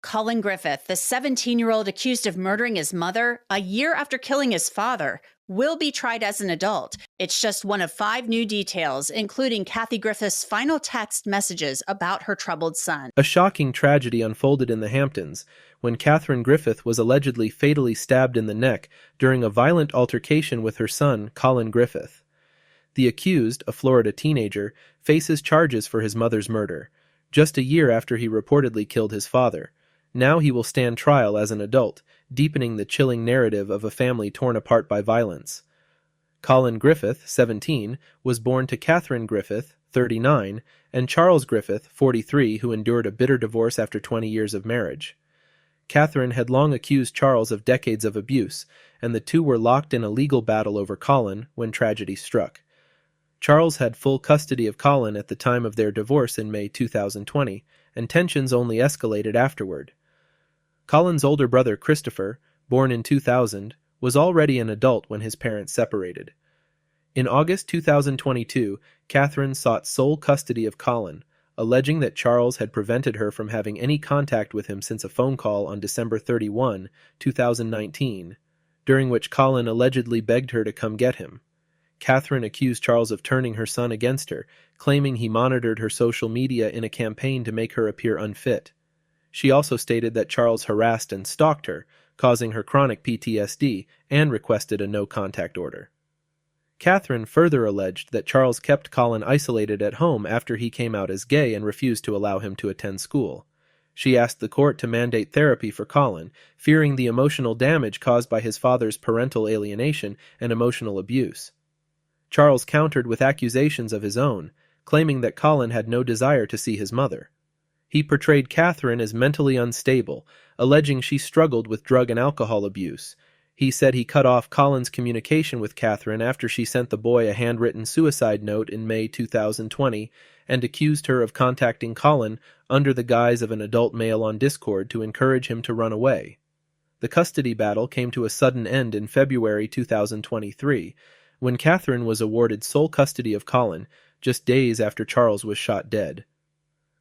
Collin Griffith, the 17-year-old accused of murdering his mother a year after killing his father, will be tried as an adult. It's just one of 5 new details, including Kathy Griffith's final text messages about her troubled son. A shocking tragedy unfolded in the Hamptons when Catherine Griffith was allegedly fatally stabbed in the neck during a violent altercation with her son, Collin Griffith. The accused, a Florida teenager, faces charges for his mother's murder, just a year after he reportedly killed his father. Now he will stand trial as an adult, deepening the chilling narrative of a family torn apart by violence. Collin Griffith, 17, was born to Catherine Griffith, 39, and Charles Griffith, 43, who endured a bitter divorce after 20 years of marriage. Catherine had long accused Charles of decades of abuse, and the two were locked in a legal battle over Collin when tragedy struck. Charles had full custody of Collin at the time of their divorce in May 2020, and tensions only escalated afterward. Collin's older brother, Christopher, born in 2000, was already an adult when his parents separated. In August 2022, Catherine sought sole custody of Collin, alleging that Charles had prevented her from having any contact with him since a phone call on December 31, 2019, during which Collin allegedly begged her to come get him. Catherine accused Charles of turning her son against her, claiming he monitored her social media in a campaign to make her appear unfit. She also stated that Charles harassed and stalked her, causing her chronic PTSD, and requested a no-contact order. Catherine further alleged that Charles kept Collin isolated at home after he came out as gay and refused to allow him to attend school. She asked the court to mandate therapy for Collin, fearing the emotional damage caused by his father's parental alienation and emotional abuse. Charles countered with accusations of his own, claiming that Collin had no desire to see his mother. He portrayed Catherine as mentally unstable, alleging she struggled with drug and alcohol abuse. He said he cut off Collin's communication with Catherine after she sent the boy a handwritten suicide note in May 2020 and accused her of contacting Collin under the guise of an adult male on Discord to encourage him to run away. The custody battle came to a sudden end in February 2023, when Catherine was awarded sole custody of Collin just days after Charles was shot dead.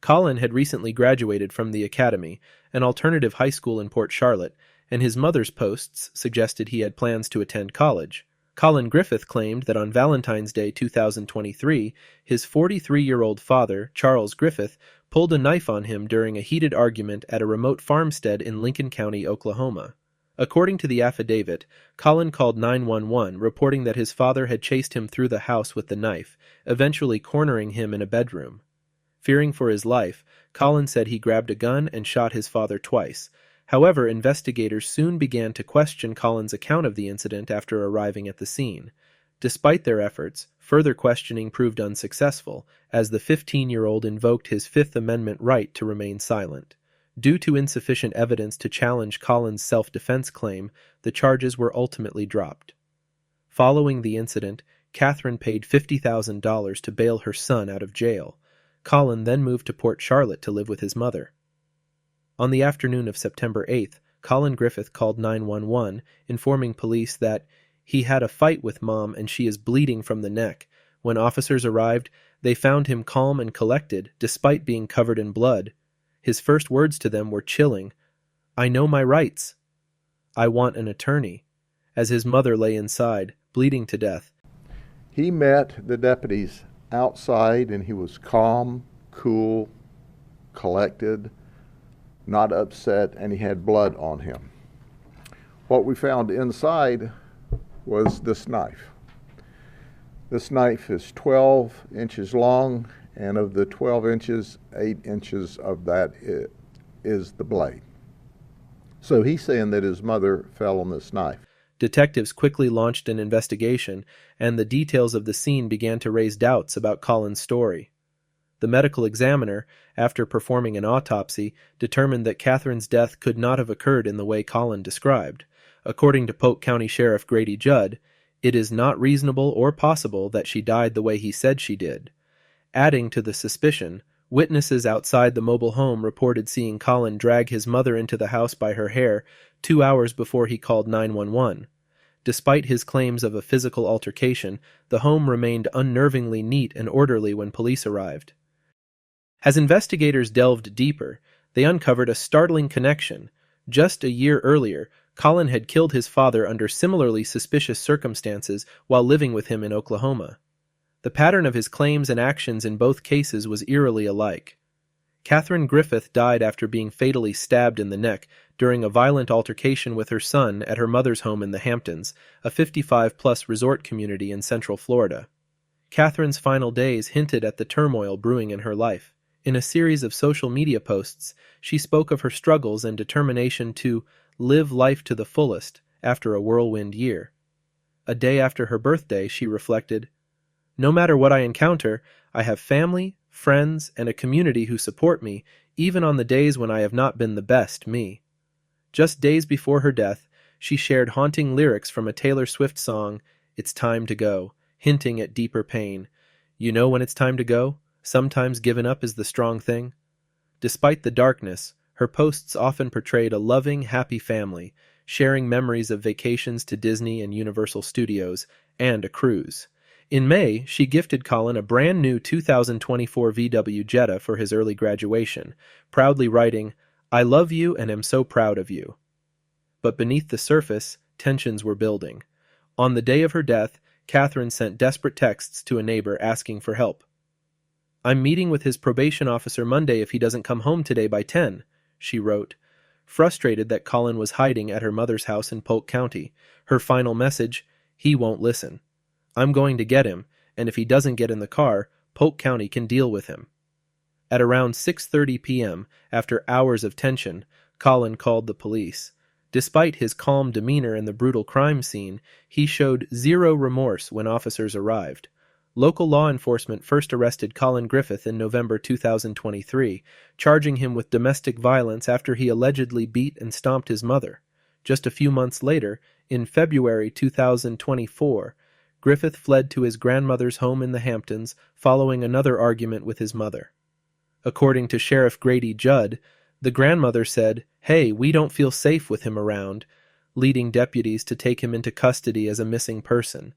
Collin had recently graduated from the Academy, an alternative high school in Port Charlotte, and his mother's posts suggested he had plans to attend college. Collin Griffith claimed that on Valentine's Day 2023, his 43-year-old father, Charles Griffith, pulled a knife on him during a heated argument at a remote farmstead in Lincoln County, Oklahoma. According to the affidavit, Collin called 911, reporting that his father had chased him through the house with the knife, eventually cornering him in a bedroom. Fearing for his life, Collin said he grabbed a gun and shot his father twice. However, investigators soon began to question Collin's account of the incident after arriving at the scene. Despite their efforts, further questioning proved unsuccessful, as the 15-year-old invoked his Fifth Amendment right to remain silent. Due to insufficient evidence to challenge Collin's self-defense claim, the charges were ultimately dropped. Following the incident, Catherine paid $50,000 to bail her son out of jail. Collin then moved to Port Charlotte to live with his mother. On the afternoon of September 8th, Collin Griffith called 911, informing police that he had a fight with Mom and she is bleeding from the neck. When officers arrived, they found him calm and collected, despite being covered in blood. His first words to them were chilling. "I know my rights. I want an attorney," as his mother lay inside, bleeding to death. He met the deputies outside and he was calm, cool, collected, not upset, and he had blood on him. What we found inside was this knife. This knife is 12 inches long, and of the 12 inches, 8 inches of that is the blade. So he's saying that his mother fell on this knife. Detectives quickly launched an investigation, and the details of the scene began to raise doubts about Collin's story. The medical examiner, after performing an autopsy, determined that Catherine's death could not have occurred in the way Collin described. According to Polk County Sheriff Grady Judd, it is not reasonable or possible that she died the way he said she did. Adding to the suspicion, witnesses outside the mobile home reported seeing Collin drag his mother into the house by her hair 2 hours before he called 911. Despite his claims of a physical altercation, the home remained unnervingly neat and orderly when police arrived. As investigators delved deeper, They uncovered a startling connection. Just a year earlier, Collin had killed his father under similarly suspicious circumstances while living with him in Oklahoma. The pattern of his claims and actions in both cases was eerily alike. Catherine Griffith died after being fatally stabbed in the neck during a violent altercation with her son at her mother's home in the Hamptons, a 55-plus resort community in Central Florida. Catherine's final days hinted at the turmoil brewing in her life. In a series of social media posts, she spoke of her struggles and determination to live life to the fullest after a whirlwind year. A day after her birthday, she reflected, "No matter what I encounter, I have family, friends, and a community who support me, even on the days when I have not been the best me." Just days before her death, she shared haunting lyrics from a Taylor Swift song, "It's Time to Go," hinting at deeper pain. You know when it's time to go? Sometimes giving up is the strong thing. Despite the darkness, her posts often portrayed a loving, happy family, sharing memories of vacations to Disney and Universal Studios, and a cruise. In May, she gifted Collin a brand new 2024 VW Jetta for his early graduation, proudly writing, "I love you and am so proud of you." But beneath the surface, tensions were building. On the day of her death, Catherine sent desperate texts to a neighbor asking for help. "I'm meeting with his probation officer Monday if he doesn't come home today by 10, she wrote. Frustrated that Collin was hiding at her mother's house in Polk County, her final message, "He won't listen. I'm going to get him, and if he doesn't get in the car, Polk County can deal with him." At around 6:30 p.m., after hours of tension, Collin called the police. Despite his calm demeanor in the brutal crime scene, he showed zero remorse when officers arrived. Local law enforcement first arrested Collin Griffith in November 2023, charging him with domestic violence after he allegedly beat and stomped his mother. Just a few months later, in February 2024, Griffith fled to his grandmother's home in the Hamptons following another argument with his mother. According to Sheriff Grady Judd, the grandmother said, "Hey, we don't feel safe with him around," leading deputies to take him into custody as a missing person.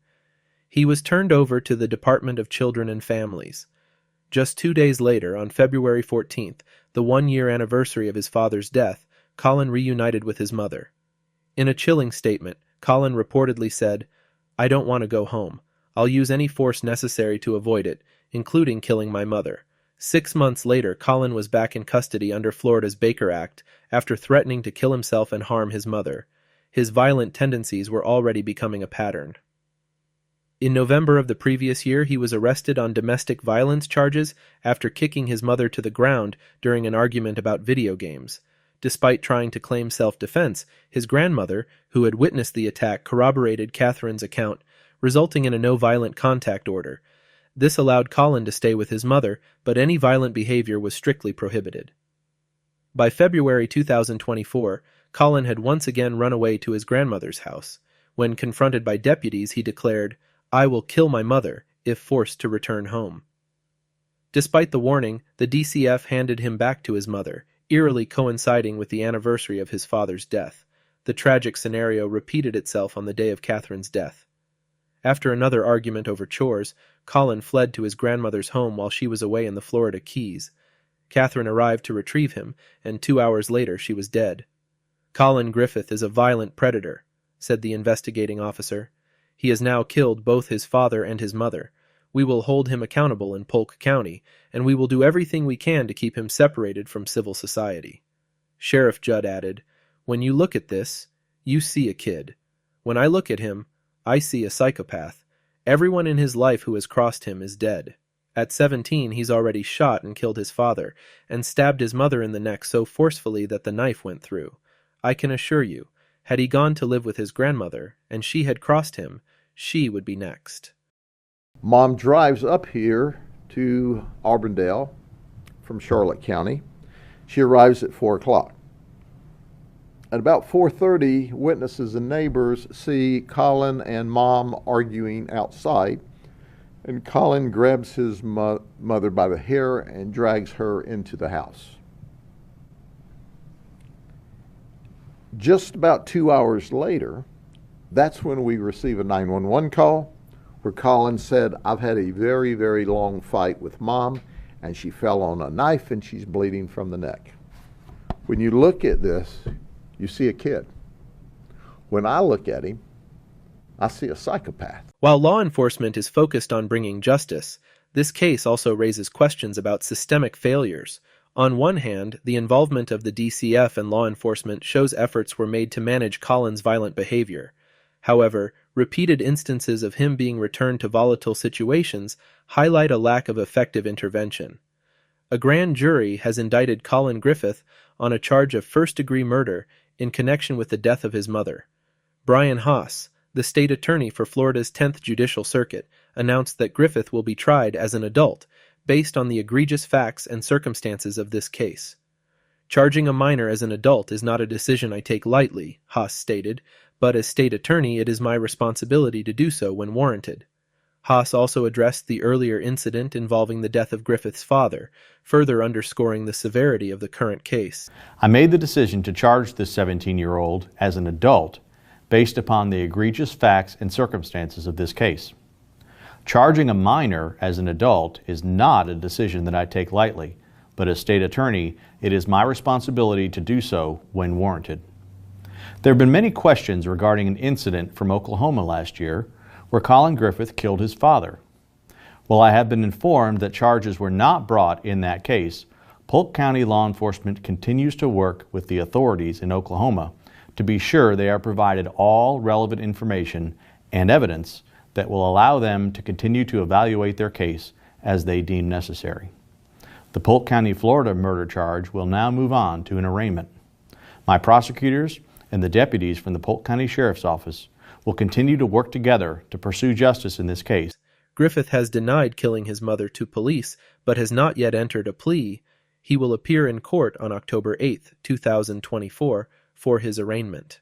He was turned over to the Department of Children and Families. Just 2 days later, on February 14th, the one-year anniversary of his father's death, Collin reunited with his mother. In a chilling statement, Collin reportedly said, "I don't want to go home. I'll use any force necessary to avoid it, including killing my mother." 6 months later, Collin was back in custody under Florida's Baker Act after threatening to kill himself and harm his mother. His violent tendencies were already becoming a pattern. In November of the previous year, he was arrested on domestic violence charges after kicking his mother to the ground during an argument about video games. Despite trying to claim self-defense, his grandmother, who had witnessed the attack, corroborated Catherine's account, resulting in a no-violent contact order. This allowed Collin to stay with his mother, but any violent behavior was strictly prohibited. By February 2024, Collin had once again run away to his grandmother's house. When confronted by deputies, he declared, "I will kill my mother if forced to return home." Despite the warning, the DCF handed him back to his mother, eerily coinciding with the anniversary of his father's death. The tragic scenario repeated itself on the day of Catherine's death. After another argument over chores, Collin fled to his grandmother's home while she was away in the Florida Keys. Catherine arrived to retrieve him, and 2 hours later she was dead. "Collin Griffith is a violent predator," said the investigating officer. "He has now killed both his father and his mother. We will hold him accountable in Polk County, and we will do everything we can to keep him separated from civil society." Sheriff Judd added, "When you look at this, you see a kid. When I look at him, I see a psychopath. Everyone in his life who has crossed him is dead. At 17, he's already shot and killed his father, and stabbed his mother in the neck so forcefully that the knife went through. I can assure you, had he gone to live with his grandmother, and she had crossed him, she would be next." Mom drives up here to Auburndale from Charlotte County. She arrives at 4 o'clock. At about 4:30, witnesses and neighbors see Collin and Mom arguing outside, and Collin grabs his mother by the hair and drags her into the house. Just about 2 hours later, that's when we receive a 911 call where Collin said, "I've had a very, very long fight with Mom, and she fell on a knife and she's bleeding from the neck." When you look at this, you see a kid. When I look at him, I see a psychopath. While law enforcement is focused on bringing justice, this case also raises questions about systemic failures. On one hand, the involvement of the DCF and law enforcement shows efforts were made to manage Collin's violent behavior. However, repeated instances of him being returned to volatile situations highlight a lack of effective intervention. A grand jury has indicted Collin Griffith on a charge of first-degree murder in connection with the death of his mother. Brian Haas, the state attorney for Florida's 10th Judicial Circuit, announced that Griffith will be tried as an adult based on the egregious facts and circumstances of this case. Charging a minor as an adult is not a decision I take lightly, Haas stated, but as state attorney it is my responsibility to do so when warranted. Haas also addressed the earlier incident involving the death of Griffith's father, further underscoring the severity of the current case. I made the decision to charge this 17-year-old as an adult based upon the egregious facts and circumstances of this case. Charging a minor as an adult is not a decision that I take lightly, but as state attorney, it is my responsibility to do so when warranted. There have been many questions regarding an incident from Oklahoma last year where Collin Griffith killed his father. While I have been informed that charges were not brought in that case, Polk County law enforcement continues to work with the authorities in Oklahoma to be sure they are provided all relevant information and evidence that will allow them to continue to evaluate their case as they deem necessary. The Polk County, Florida murder charge will now move on to an arraignment. My prosecutors and the deputies from the Polk County Sheriff's Office will continue to work together to pursue justice in this case. Griffith has denied killing his mother to police, but has not yet entered a plea. He will appear in court on October 8, 2024, for his arraignment.